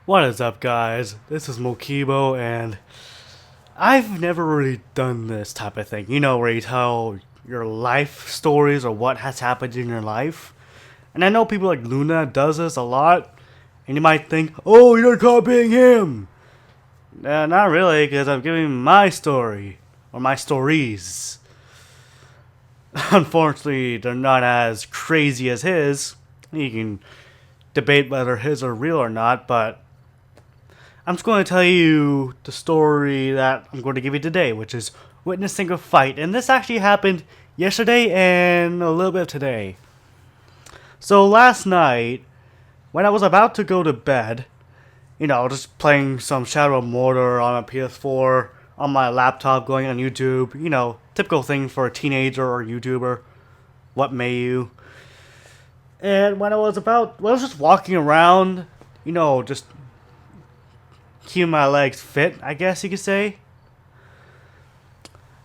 What is up, guys? This is Mokibo, and I've never really done this type of thing. You know, where you tell your life stories or what has happened in your life. And I know people like Luna does this a lot, and you might think, oh, you're copying him. Not really, because I'm giving my story, or my stories. Unfortunately, they're not as crazy as his. You can debate whether his are real or not, but I'm just going to tell you the story that I'm going to give you today, which is witnessing a fight. And this actually happened yesterday and a little bit today. So last night, when I was about to go to bed, just playing some Shadow Mortar on a PS4, on my laptop, going on YouTube, typical thing for a teenager or YouTuber. What may you? And when I was just walking around, just keeping my legs fit, I guess you could say,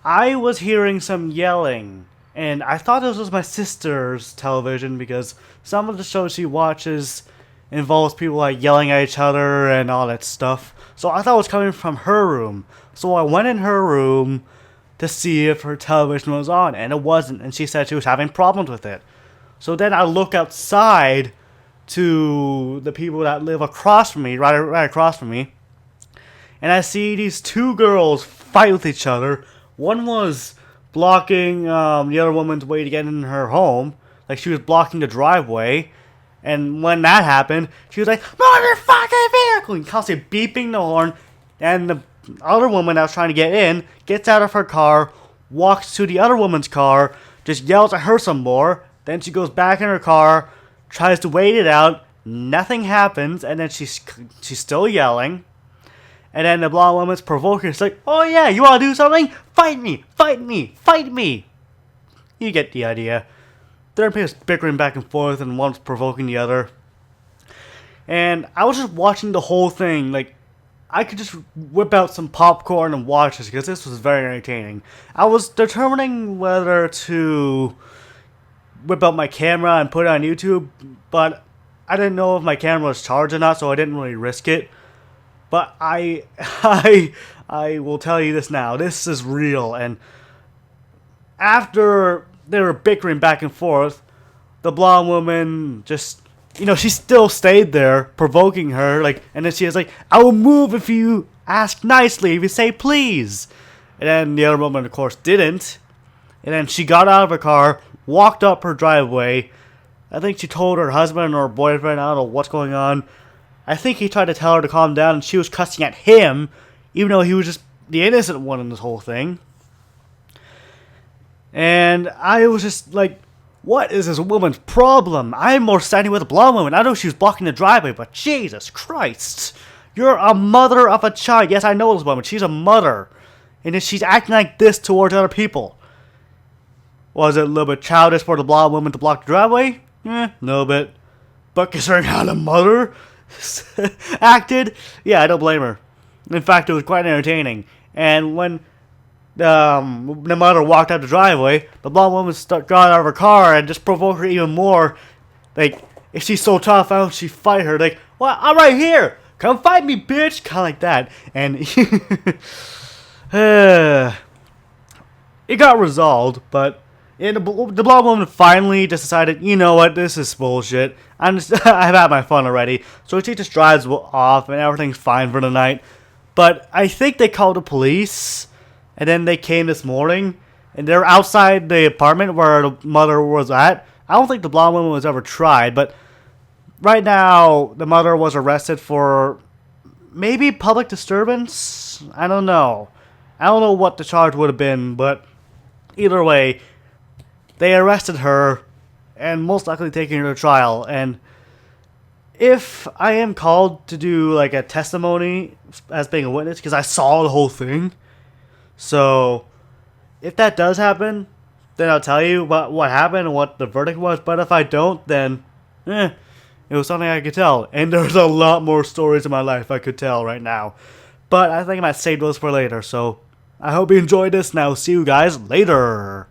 I was hearing some yelling, and I thought this was my sister's television because some of the shows she watches involves people like yelling at each other and all that stuff. So I thought it was coming from her room. So I went in her room to see if her television was on, and it wasn't, and she said she was having problems with it. So then I look outside to the people that live across from me, right across from me, and I see these two girls fight with each other. One was blocking the other woman's way to get in her home. Like, she was blocking the driveway. And when that happened, she was like, move your fucking vehicle! And constantly beeping the horn. And the other woman that was trying to get in gets out of her car, walks to the other woman's car, just yells at her some more. Then she goes back in her car, tries to wait it out. Nothing happens. And then she's still yelling. And then the blonde woman's provoking. It's like, oh yeah, you want to do something? Fight me! Fight me! Fight me! You get the idea. They're just bickering back and forth, and one's provoking the other. And I was just watching the whole thing. Like, I could just whip out some popcorn and watch this, because this was very entertaining. I was determining whether to whip out my camera and put it on YouTube, but I didn't know if my camera was charged or not, so I didn't really risk it. But I will tell you this now. This is real. And after they were bickering back and forth, the blonde woman just, she still stayed there, provoking her. And then she was like, I will move if you ask nicely, if you say please. And then the other woman, of course, didn't. And then she got out of her car, walked up her driveway. I think she told her husband or boyfriend, I don't know what's going on. I think he tried to tell her to calm down, and she was cussing at him, even though he was just the innocent one in this whole thing. And I was just like, what is this woman's problem? I'm more standing with a blonde woman. I know she was blocking the driveway, but Jesus Christ. You're a mother of a child. Yes, I know this woman. She's a mother. And if she's acting like this towards other people. Was it a little bit childish for the blonde woman to block the driveway? A little bit. But considering how the mother acted, yeah, I don't blame her. In fact, it was quite entertaining. And when the mother walked out the driveway, the blonde woman got out of her car and just provoked her even more. Like, if she's so tough, why don't she fight her? Like, well, I'm right here. Come fight me, bitch. Kind of like that. And it got resolved, but the blonde woman finally just decided, you know what, this is bullshit. I've had my fun already. So she just drives off and everything's fine for the night. But I think they called the police, and then they came this morning, and they're outside the apartment where the mother was at. I don't think the blonde woman was ever tried, but right now the mother was arrested for maybe public disturbance? I don't know. I don't know what the charge would have been, but either way, they arrested her and most likely taking her to trial. And if I am called to do like a testimony as being a witness, because I saw the whole thing, so if that does happen, then I'll tell you what happened and what the verdict was. But if I don't, then it was something I could tell. And there's a lot more stories in my life I could tell right now. But I think I might save those for later. So I hope you enjoyed this, and I'll see you guys later.